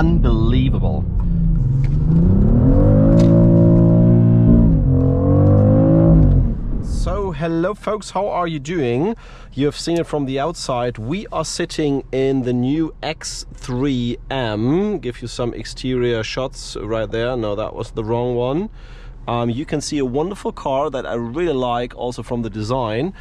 Unbelievable. So hello folks, how are you doing? You have seen it from the outside. We are sitting in the new X3 M. Give you some exterior shots right there. No, that was the wrong one. You can see a wonderful car that I really like also from the design.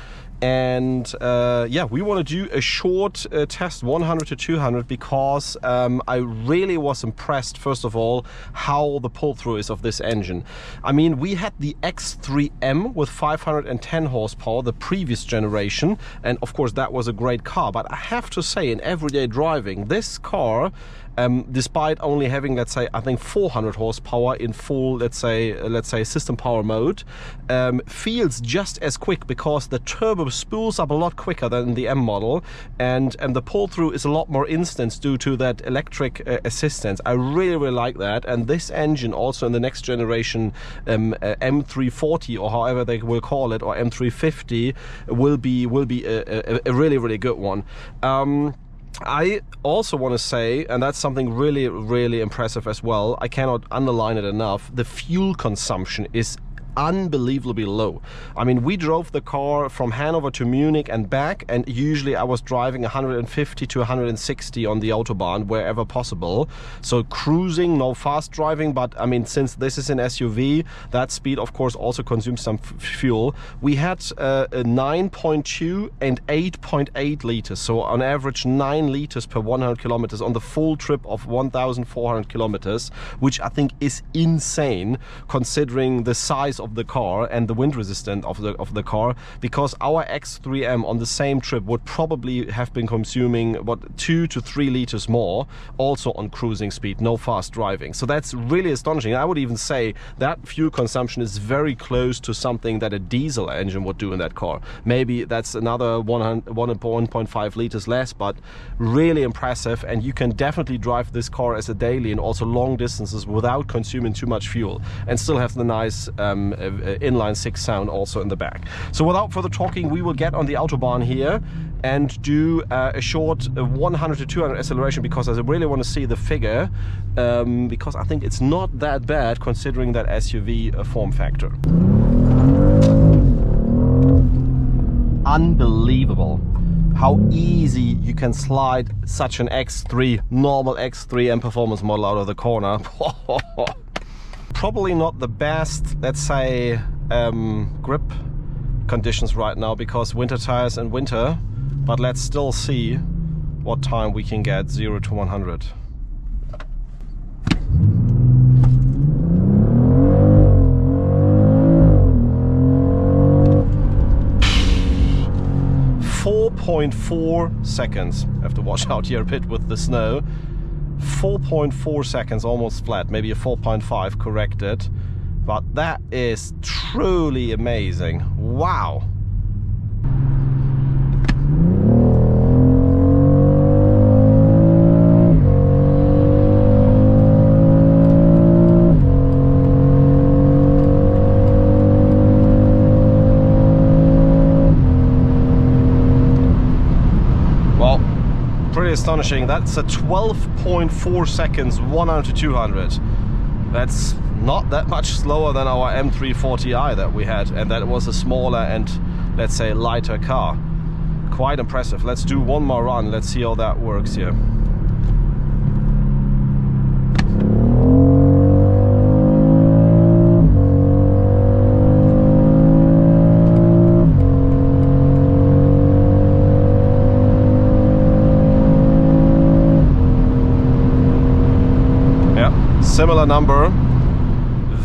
And yeah, we want to do a short test 100 to 200 because I really was impressed, first of all, how the pull-through is of this engine. I mean, we had the X3M with 510 horsepower, the previous generation, and of course that was a great car. But I have to say, in everyday driving, this car, despite only having, let's say, I think 400 horsepower in full, let's say system power mode, feels just as quick because the turbo spools up a lot quicker than the M model, and the pull-through is a lot more instant due to that electric assistance. I really like that, and this engine also in the next generation M340, or however they will call it, or M350, will be a really good one. I also want to say, and that's something really impressive as well, I cannot underline it enough, the fuel consumption is unbelievably low. I mean, we drove the car from Hanover to Munich and back, and usually I was driving 150 to 160 on the Autobahn wherever possible. So cruising, no fast driving, but I mean, since this is an SUV, that speed of course also consumes some fuel. We had a 9.2 and 8.8 liters, so on average 9 liters per 100 kilometers on the full trip of 1,400 kilometers, which I think is insane considering the size of the car and the wind resistance of the car, because our X3M on the same trip would probably have been consuming what 2 to 3 liters more, also on cruising speed, no fast driving. So that's really astonishing. I would even say that fuel consumption is very close to something that a diesel engine would do in that car. Maybe that's another 1.5 liters less, but really impressive. And you can definitely drive this car as a daily and also long distances without consuming too much fuel, and still have the nice inline six sound also in the back. So without further talking, we will get on the Autobahn here and do a short 100 to 200 acceleration, because I really want to see the figure, because I think it's not that bad considering that SUV form factor. Unbelievable how easy you can slide such an X3, normal X3 M performance model out of the corner. Probably not the best, let's say, grip conditions right now because winter tires and winter, but let's still see what time we can get 0 to 100. .4 seconds. I have to watch out here a bit with the snow. 4.4 seconds, almost flat, maybe a 4.5 corrected, but that is truly amazing. Wow. Pretty astonishing. That's a 12.4 seconds 100 to 200. That's not that much slower than our M340i that we had, and that was a smaller and, let's say, lighter car. Quite impressive. Let's do one more run. Let's see how that works here. Similar number,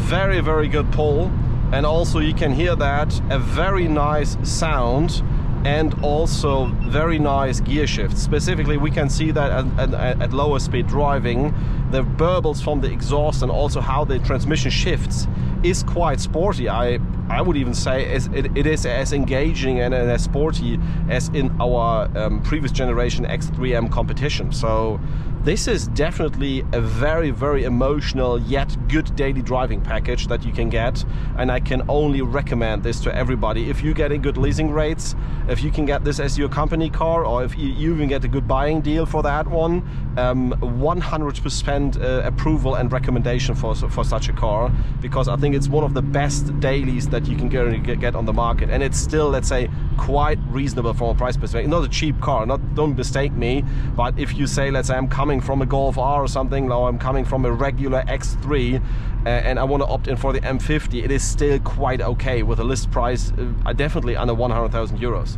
very good pull, and also you can hear that a very nice sound and also very nice gear shifts. Specifically, we can see that at lower speed driving, the burbles from the exhaust and also how the transmission shifts is quite sporty. I I would even say it is as engaging and as sporty as in our previous generation X3M competition. So this is definitely a very, very emotional yet good daily driving package that you can get, and I can only recommend this to everybody. If you're getting good leasing rates, if you can get this as your company car, or if you even get a good buying deal for that one, 100% approval and recommendation for such a car, because I think it's one of the best dailies that you can get on the market, and it's still, let's say, quite reasonable from a price perspective. Not a cheap car, don't mistake me, but if you say, let's say I'm coming from a Golf R or something, or I'm coming from a regular X3 and I want to opt in for the M50, it is still quite okay with a list price definitely under 100,000 euros.